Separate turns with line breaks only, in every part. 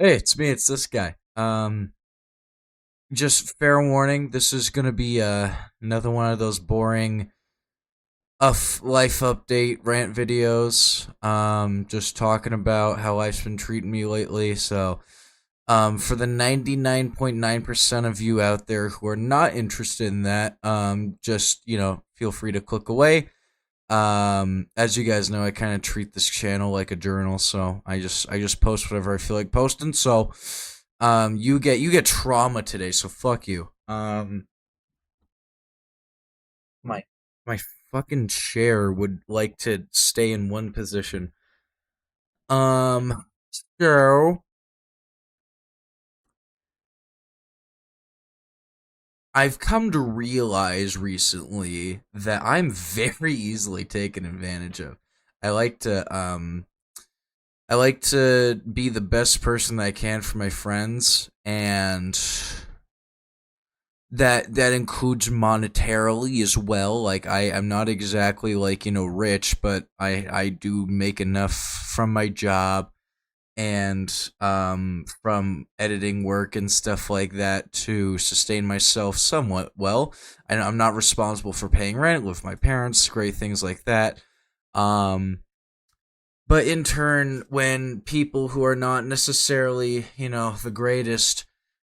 Hey, it's me. It's this guy. Just fair warning. This is gonna be another one of those boring life update rant videos. Just talking about how life's been treating me lately. So, for the 99.9% of you out there who are not interested in that, just feel free to click away. As you guys know, I kind of treat this channel like a journal, so I just post whatever I feel like posting. So, you get trauma today, so fuck you. My my fucking chair would like to stay in one position. Um, so I've come to realize recently that I'm very easily taken advantage of. I like to um I like to be the best person that I can for my friends, and that includes monetarily as well. Like I'm not exactly like rich, but I do make enough from my job and from editing work and stuff like that to sustain myself somewhat well. And I'm not responsible for paying rent, live with my parents, great things like that. Um, but in turn, when people who are not necessarily, the greatest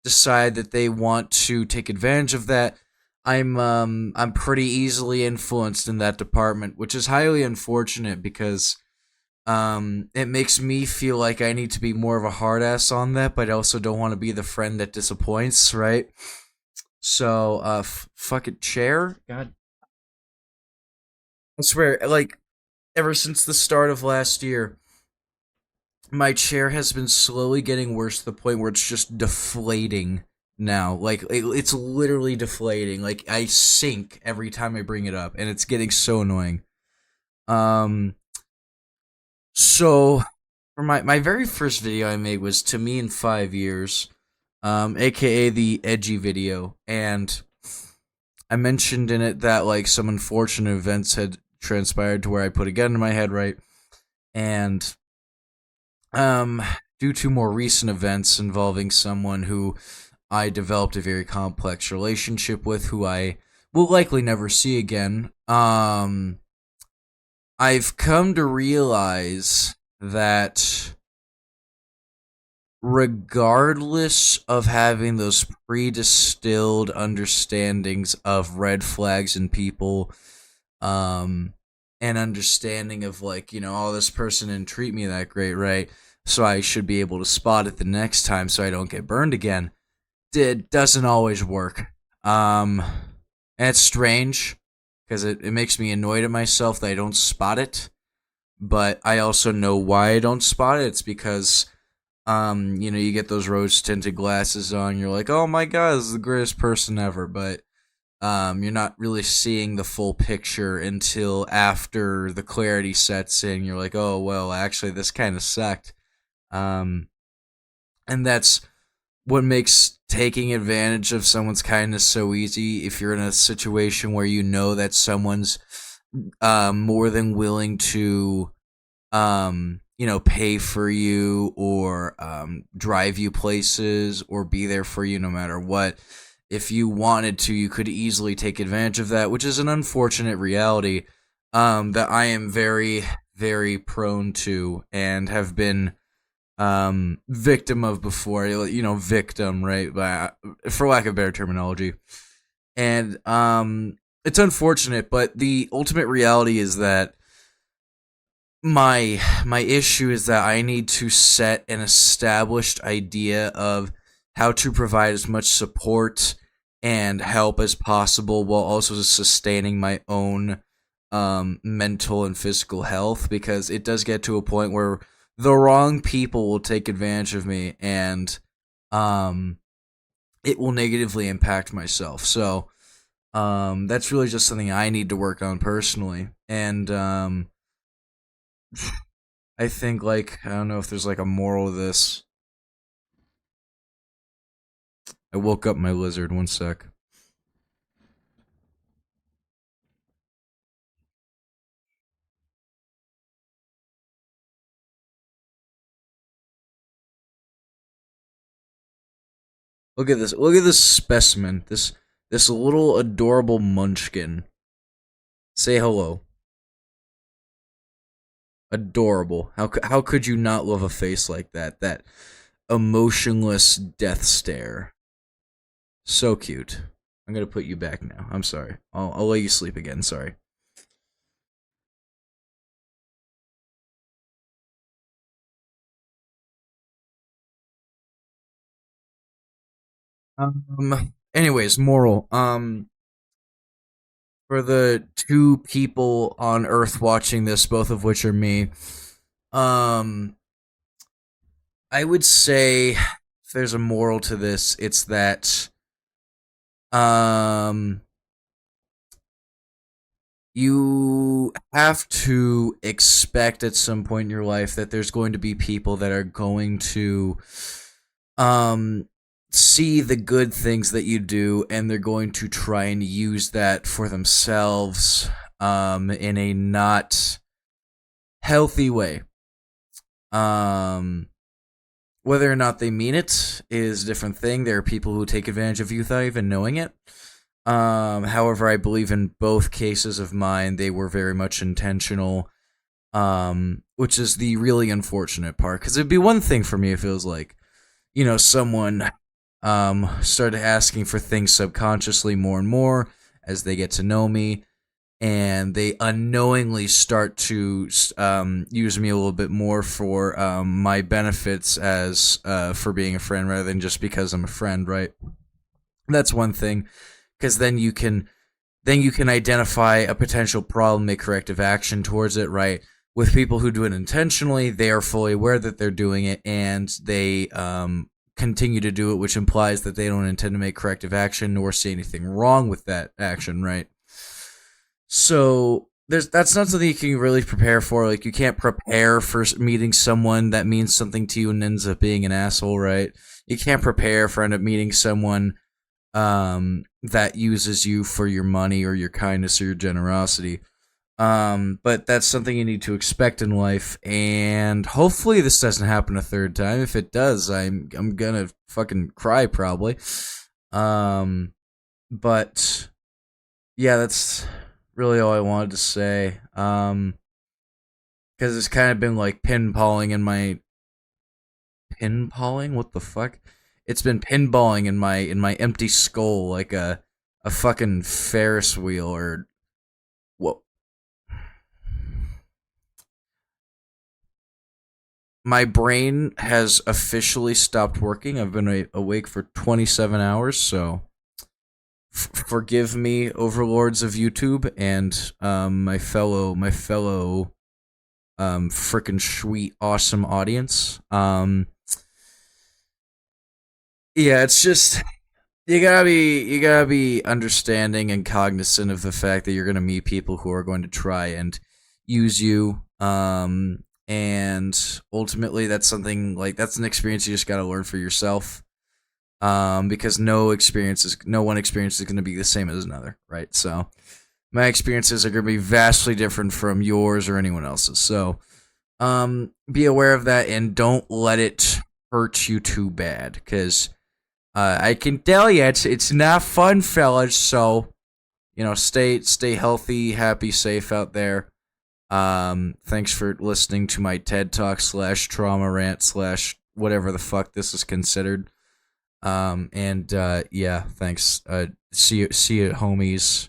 decide that they want to take advantage of that, I'm pretty easily influenced in that department, which is highly unfortunate because it makes me feel like I need to be more of a hard ass on that, but I also don't want to be the friend that disappoints, right? So, fuck it, chair. God, I swear, like ever since the start of last year, my chair has been slowly getting worse to the point where it's just deflating now. Like it's literally deflating. Like I sink every time I bring it up, and it's getting so annoying. Um, so for my very first video I made was to me in 5 years, aka the edgy video, and I mentioned in it that like some unfortunate events had transpired to where I put a gun to my head, right? And um, due to more recent events involving someone who I developed a very complex relationship with, who I will likely never see again, I've come to realize that regardless of having those pre-distilled understandings of red flags in people, um, and understanding of like, oh, this person didn't treat me that great, right? So I should be able to spot it the next time so I don't get burned again. It doesn't always work. Um, and it's strange because it makes me annoyed at myself that I don't spot it. But I also know why I don't spot it. It's because you get those rose tinted glasses on, you're like, oh my god, this is the greatest person ever, but you're not really seeing the full picture until after the clarity sets in. You're like, oh well, actually this kind of sucked. Um and that's what makes taking advantage of someone's kindness so easy if you're in a situation where you know that someone's more than willing to pay for you or drive you places or be there for you no matter what. If you wanted to, you could easily take advantage of that, which is an unfortunate reality that I am very, very prone to and have been victim of before. Victim, right? But for lack of better terminology. And it's unfortunate, but the ultimate reality is that my issue is that I need to set an established idea of how to provide as much support and help as possible while also sustaining my own mental and physical health, because it does get to a point where the wrong people will take advantage of me, and um it will negatively impact myself. So that's really just something I need to work on personally. And I think, like, I don't know if there's like a moral to this. I woke up my lizard. One sec. Look at this. Look at this specimen. This little adorable munchkin. Say hello. Adorable. How could you not love a face like that? That emotionless death stare. So cute. I'm gonna put you back now. I'm sorry. I'll let you sleep again. Sorry. Anyways, moral. For the two people on Earth watching this, both of which are me, um, I would say if there's a moral to this, it's that um you have to expect at some point in your life that there's going to be people that are going to um see the good things that you do, and they're going to try and use that for themselves in a not healthy way. um Whether or not they mean it is a different thing. There are people who take advantage of you without even knowing it. However, I believe in both cases of mine, they were very much intentional, which is the really unfortunate part. Because it'd be one thing for me if it was like, someone started asking for things subconsciously more and more as they get to know me, and they unknowingly start to use me a little bit more for my benefits as for being a friend rather than just because I'm a friend, right? That's one thing, because then you can identify a potential problem, make corrective action towards it, right? With people who do it intentionally, they are fully aware that they're doing it, and they continue to do it, which implies that they don't intend to make corrective action nor see anything wrong with that action, right? So that's not something you can really prepare for. Like, you can't prepare for meeting someone that means something to you and ends up being an asshole, right? You can't prepare for end up meeting someone that uses you for your money or your kindness or your generosity. But that's something you need to expect in life, and hopefully this doesn't happen a third time. If it does, I'm gonna fucking cry probably. Um, but yeah, that's really all I wanted to say. Because it's kind of been like pinballing in my pinballing. What the fuck? It's been pinballing in my empty skull like a fucking Ferris wheel or what? My brain has officially stopped working. I've been awake for 27 hours, so forgive me, overlords of YouTube, and my fellow freaking sweet, awesome audience. Yeah, it's just you gotta be understanding and cognizant of the fact that you're gonna meet people who are going to try and use you. And ultimately, that's an experience you just gotta learn for yourself. Because no one experience is gonna be the same as another, right? So my experiences are gonna be vastly different from yours or anyone else's. So be aware of that and don't let it hurt you too bad, because I can tell you it's not fun, fellas. So stay healthy, happy, safe out there. Thanks for listening to my TED Talk slash trauma rant slash whatever the fuck this is considered. And yeah, thanks. See you, homies.